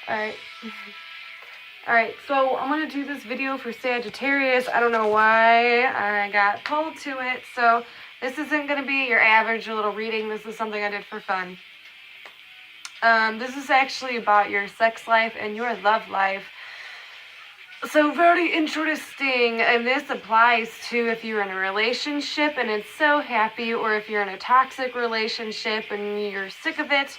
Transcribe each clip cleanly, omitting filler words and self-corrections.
Alright. Alright, so I'm going to do this video for Sagittarius. I don't know why I got pulled to it. So this isn't going to be your average little reading. This is something I did for fun. This is actually about your sex life and your love life. So very interesting, and this applies to if you're in a relationship and it's so happy, or if you're in a toxic relationship and you're sick of it.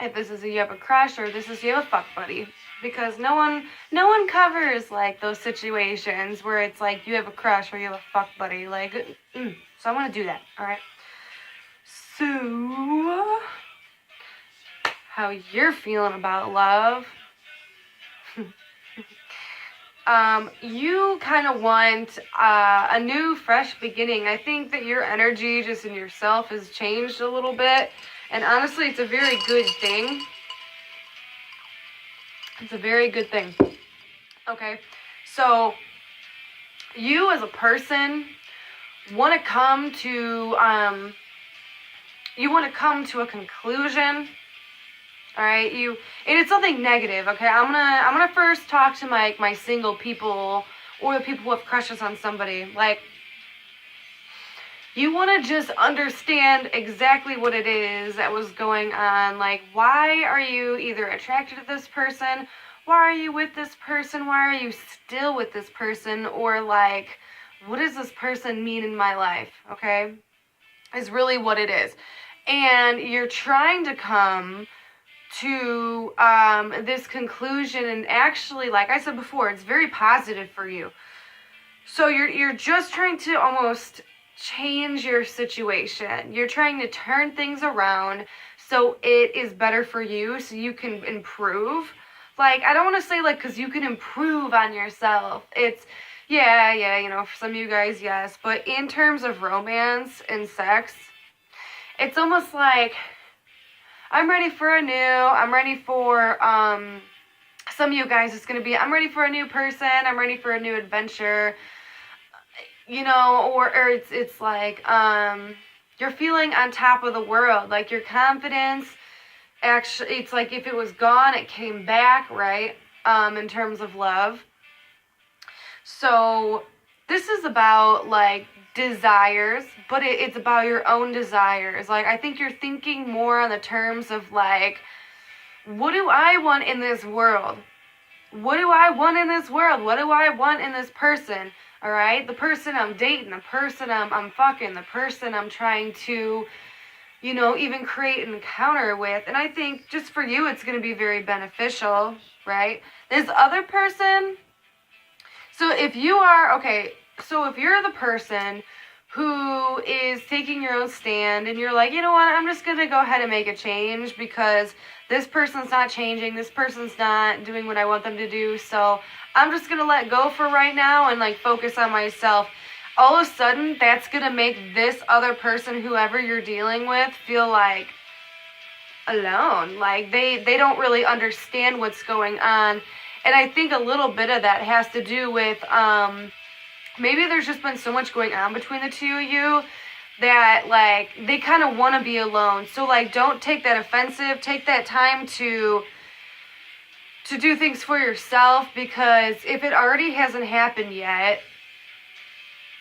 If this is you have a crush, or this is you have a fuck buddy, because no one covers like those situations where it's like you have a crush or you have a fuck buddy. Like, so I want to do that. All right. So, how you're feeling about love? You kind of want a new, fresh beginning. I think that your energy just in yourself has changed a little bit. And honestly, it's a very good thing. It's a very good thing. Okay, so you as a person want to come to, a conclusion. All right, and it's something negative. Okay, I'm gonna first talk to my single people, or the people who have crushes on somebody. Like, you want to just understand exactly what it is that was going on. Like, why are you either attracted to this person? Why are you with this person? Why are you still with this person? Or like, what does this person mean in my life? Okay, is really what it is. And you're trying to come to this conclusion, and actually, like I said before, it's very positive for you. So you're just trying to almost change your situation. You're trying to turn things around so it is better for you, so you can improve. Like, I don't want to say like because you can improve on yourself. It's yeah, you know, for some of you guys, yes, but in terms of romance and sex, it's almost like I'm ready for some of you guys, it's going to be, I'm ready for a new person, I'm ready for a new adventure, you know, or it's like, you're feeling on top of the world, like your confidence, actually, it's like if it was gone, it came back, right, in terms of love. So this is about, like, desires, but it's about your own desires. Like, I think you're thinking more on the terms of, like, what do I want in this world? What do I want in this world? What do I want in this person? All right? The person I'm dating, the person I'm fucking, the person I'm trying to, you know, even create an encounter with. And I think just for you, it's going to be very beneficial, right? This other person, so if you are, okay, so if you're the person who is taking your own stand and you're like, you know what, I'm just going to go ahead and make a change because this person's not changing, this person's not doing what I want them to do, so I'm just going to let go for right now and, like, focus on myself. All of a sudden, that's going to make this other person, whoever you're dealing with, feel like alone. Like, they don't really understand what's going on. And I think a little bit of that has to do with, maybe there's just been so much going on between the two of you that, like, they kind of want to be alone. So, like, don't take that offensive. Take that time to do things for yourself, because if it already hasn't happened yet,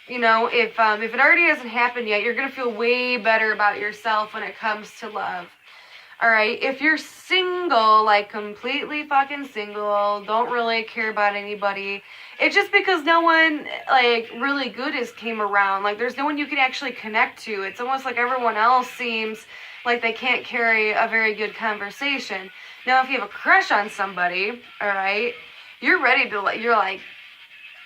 you know, if it already hasn't happened yet, you're going to feel way better about yourself when it comes to love. All right, if you're single, like completely fucking single, don't really care about anybody, it's just because no one, like, really good came around. Like, there's no one you can actually connect to. It's almost like everyone else seems like they can't carry a very good conversation. Now, if you have a crush on somebody, all right, you're ready to, like, you're like,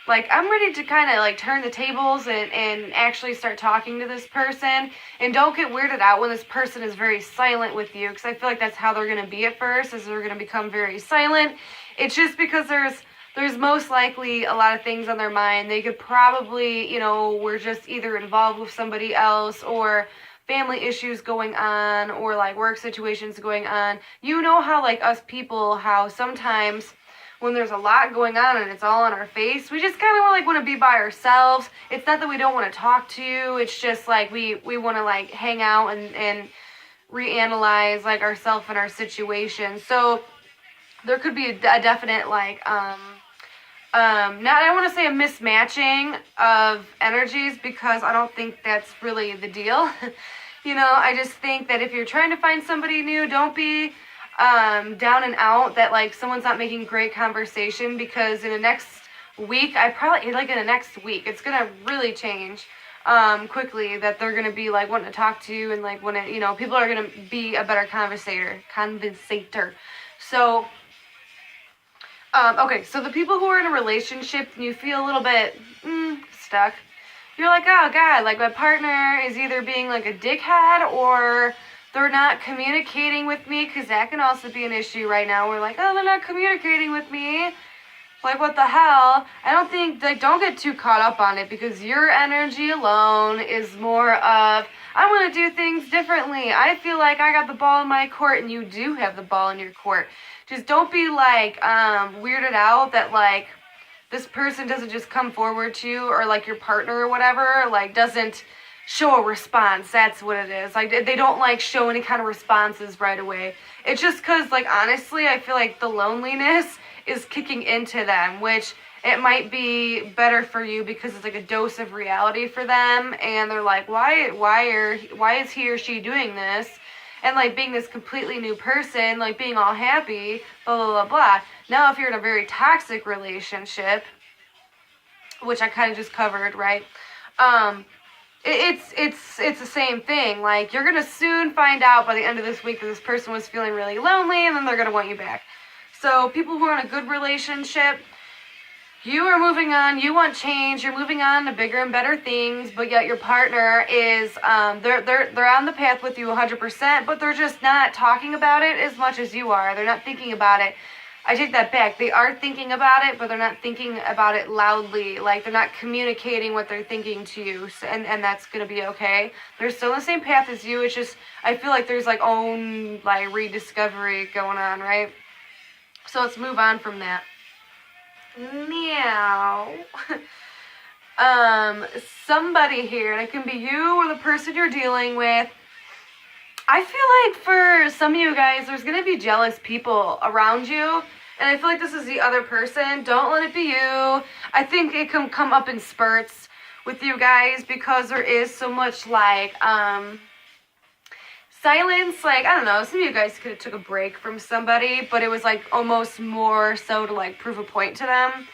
I'm ready to kind of, like, turn the tables and actually start talking to this person. And don't get weirded out when this person is very silent with you, because I feel like that's how they're going to be at first, is they're going to become very silent. It's just because there's most likely a lot of things on their mind. They could probably, you know, were just either involved with somebody else, or family issues going on, or, like, work situations going on. You know how, like, us people, how sometimes when there's a lot going on and it's all in our face, we just kind of like want to be by ourselves. It's not that we don't want to talk to you. It's just like we want to, like, hang out and reanalyze, like, ourselves and our situation. So there could be a definite, like, not, I want to say a mismatching of energies, because I don't think that's really the deal. You know, I just think that if you're trying to find somebody new, don't be down and out that, like, someone's not making great conversation, because in the next week, in the next week, it's going to really change quickly, that they're going to be, like, wanting to talk to you, and, like, when it, you know, people are going to be a better conversator. So, okay, so the people who are in a relationship and you feel a little bit stuck, you're like, oh God, like, my partner is either being, like, a dickhead, or they're not communicating with me, because that can also be an issue right now. We're like, oh, they're not communicating with me. Like, what the hell? I don't think, like, don't get too caught up on it, because your energy alone is more of, I want to do things differently. I feel like I got the ball in my court, and you do have the ball in your court. Just don't be, like, weirded out that, like, this person doesn't just come forward to you, or, like, your partner or whatever, like, doesn't show a response. That's what it is. Like, they don't, like, show any kind of responses right away. It's just because, like, honestly, I feel like the loneliness is kicking into them, which it might be better for you, because it's like a dose of reality for them, and they're like, why is he or she doing this? And, like, being this completely new person, like, being all happy, blah, blah, blah, blah. Now, if you're in a very toxic relationship, which I kind of just covered, right? It's the same thing. Like, you're going to soon find out by the end of this week that this person was feeling really lonely, and then they're going to want you back. So, people who are in a good relationship, you are moving on, you want change, you're moving on to bigger and better things, but yet your partner is, they're on the path with you 100%, but they're just not talking about it as much as you are. They're not thinking about it. I take that back. They are thinking about it, but they're not thinking about it loudly. Like, they're not communicating what they're thinking to you, so, and that's going to be okay. They're still on the same path as you. It's just, I feel like there's, like, own, like, rediscovery going on, right? So let's move on from that. Now, somebody here, and it can be you or the person you're dealing with. I feel like for some of you guys, there's going to be jealous people around you, and I feel like this is the other person. Don't let it be you. I think it can come up in spurts with you guys, because there is so much, like, silence. Like, I don't know, some of you guys could have took a break from somebody, but it was, like, almost more so to, like, prove a point to them.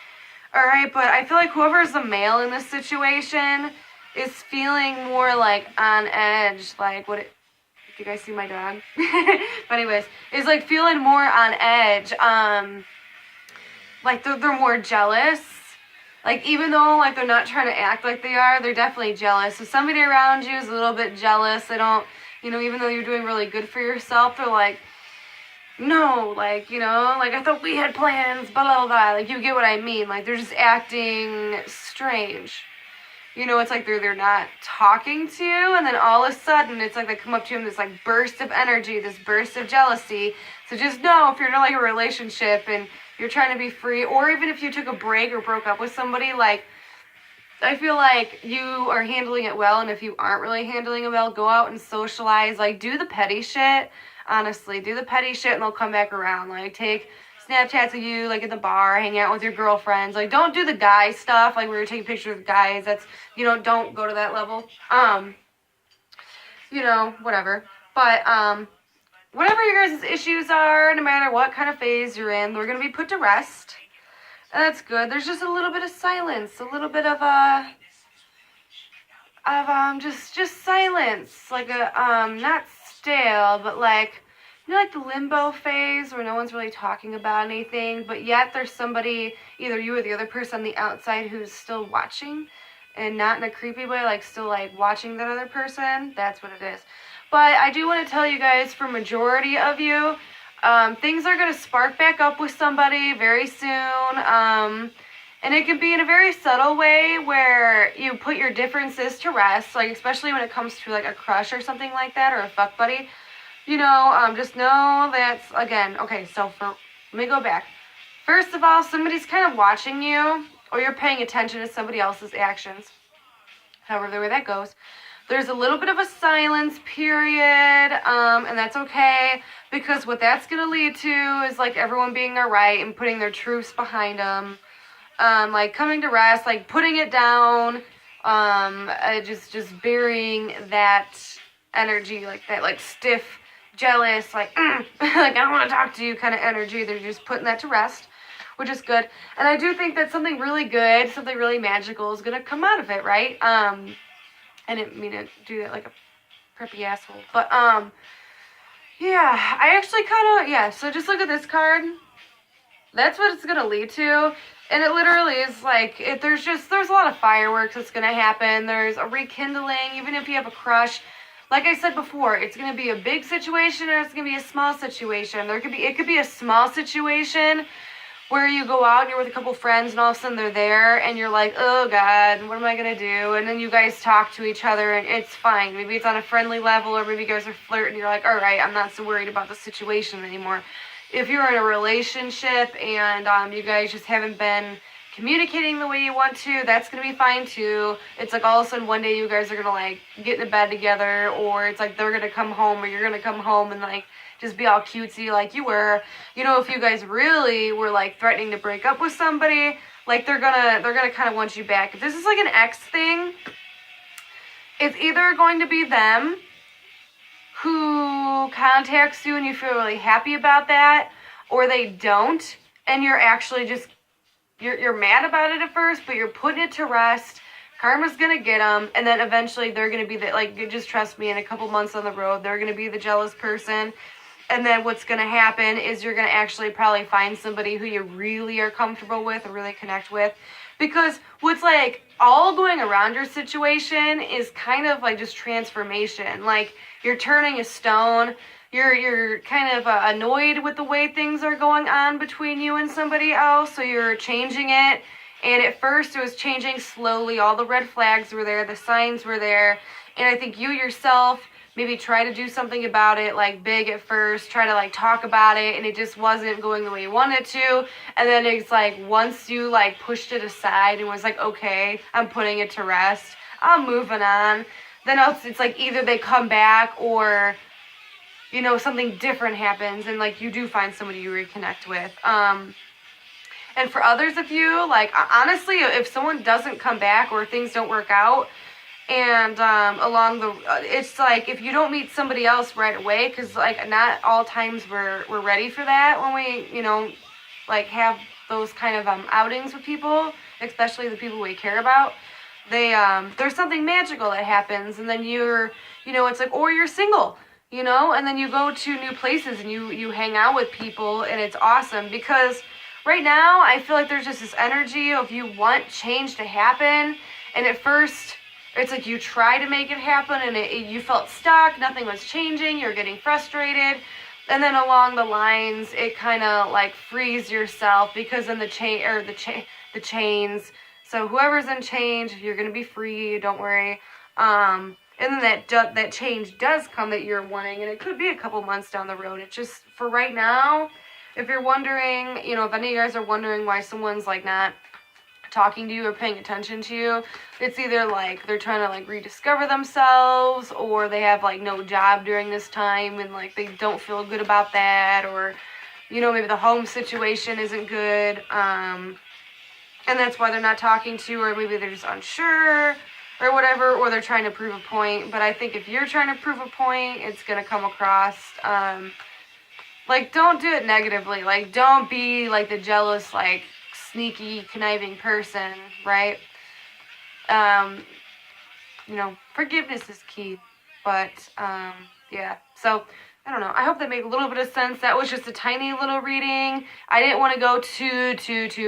Alright, but I feel like whoever's the male in this situation is feeling more, like, on edge. Like, do you guys see my dog? But anyways, is, like, feeling more on edge. Like, they're more jealous. Like, even though, like, they're not trying to act like they are, they're definitely jealous. So somebody around you is a little bit jealous. They don't, you know, even though you're doing really good for yourself, they're like, no, like, you know, like, I thought we had plans, blah, blah, blah. Like, you get what I mean. Like, they're just acting strange. You know, it's like they're not talking to you, and then all of a sudden, it's like they come up to you in this, like, burst of energy, this burst of jealousy. So just know, if you're in, like, a relationship and you're trying to be free, or even if you took a break or broke up with somebody, like, I feel like you are handling it well, and if you aren't really handling it well, go out and socialize. Like, do the petty shit. Honestly, do the petty shit, and they'll come back around. Like, take Snapchats of you, like, at the bar, hang out with your girlfriends. Like, don't do the guy stuff, like, where you're taking pictures with guys. That's, you know, don't go to that level. You know, whatever. But, whatever your guys' issues are, no matter what kind of phase you're in, they're going to be put to rest. And that's good. There's just a little bit of silence, a little bit of just silence. Like not stale, but like, you know, like the limbo phase where no one's really talking about anything, but yet there's somebody, either you or the other person on the outside, who's still watching, and not in a creepy way, like still like watching that other person. That's what it is. But I do want to tell you guys, for majority of you, things are going to spark back up with somebody very soon. And it can be in a very subtle way where you put your differences to rest, like especially when it comes to like a crush or something like that, or a fuck buddy. You know, just know that's, again, okay, so let me go back. First of all, somebody's kind of watching you, or you're paying attention to somebody else's actions, however the way that goes. There's a little bit of a silence period, and that's okay, because what that's going to lead to is, like, everyone being alright and putting their truths behind them, like, coming to rest, like, putting it down, just burying that energy, like, that, like, stiff, jealous, like, like, I don't want to talk to you kind of energy. They're just putting that to rest, which is good. And I do think that something really good, something really magical is going to come out of it, right? I didn't mean to do that like a preppy asshole. But, yeah, I actually kind of, yeah, so just look at this card. That's what it's going to lead to. And it literally is like, there's a lot of fireworks that's going to happen. There's a rekindling, even if you have a crush. Like I said before, it's going to be a big situation or it's going to be a small situation. It could be a small situation where you go out and you're with a couple friends and all of a sudden they're there and you're like, oh God, what am I going to do? And then you guys talk to each other and it's fine. Maybe it's on a friendly level, or maybe you guys are flirting and you're like, all right, I'm not so worried about the situation anymore. If you're in a relationship and you guys just haven't been communicating the way you want to, that's going to be fine too. It's like all of a sudden one day you guys are going to like get in bed together, or it's like they're going to come home or you're going to come home and like just be all cutesy like you were. You know, if you guys really were like threatening to break up with somebody, like they're going to kind of want you back. If this is like an ex thing, it's either going to be them who contacts you and you feel really happy about that, or they don't and you're actually just You're mad about it at first, but you're putting it to rest. Karma's going to get them, and then eventually they're going to be the, like, just trust me, in a couple months on the road, they're going to be the jealous person. And then what's going to happen is you're going to actually probably find somebody who you really are comfortable with and really connect with. Because what's, like, all going around your situation is kind of, like, just transformation. Like, you're turning a stone. You're kind of annoyed with the way things are going on between you and somebody else, so you're changing it. And at first it was changing slowly. All the red flags were there, the signs were there, and I think you yourself maybe try to do something about it, like big at first, try to like talk about it, and it just wasn't going the way you wanted to. And then it's like once you like pushed it aside and was like, okay, I'm putting it to rest, I'm moving on, then it's like either they come back or, you know, something different happens and, like, you do find somebody you reconnect with. And for others of you, like, honestly, if someone doesn't come back or things don't work out, and it's like, if you don't meet somebody else right away, because, like, not all times we're ready for that when we, you know, like, have those kind of outings with people, especially the people we care about. There's something magical that happens, and then you're, you know, it's like, or you're single, you know, and then you go to new places and you hang out with people, and it's awesome. Because right now I feel like there's just this energy of you want change to happen, and at first it's like you try to make it happen and you felt stuck, nothing was changing, you're getting frustrated, and then along the lines it kind of like frees yourself, because in the chains, so whoever's in chains, you're gonna be free, don't worry. And then that change does come that you're wanting, and it could be a couple months down the road. It's just, for right now, if you're wondering, you know, if any of you guys are wondering why someone's, like, not talking to you or paying attention to you, it's either, like, they're trying to, like, rediscover themselves, or they have, like, no job during this time, and, like, they don't feel good about that, or, you know, maybe the home situation isn't good, and that's why they're not talking to you, or maybe they're just unsure, or whatever, or they're trying to prove a point. But I think if you're trying to prove a point, it's going to come across, like, don't do it negatively. Like, don't be, like, the jealous, like, sneaky, conniving person, right? You know, forgiveness is key. But, yeah. So, I don't know. I hope that made a little bit of sense. That was just a tiny little reading. I didn't want to go too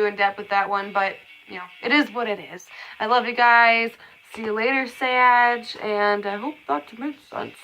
in depth with that one, but, you know, it is what it is. I love you guys. See you later, Sag, and I hope that made sense.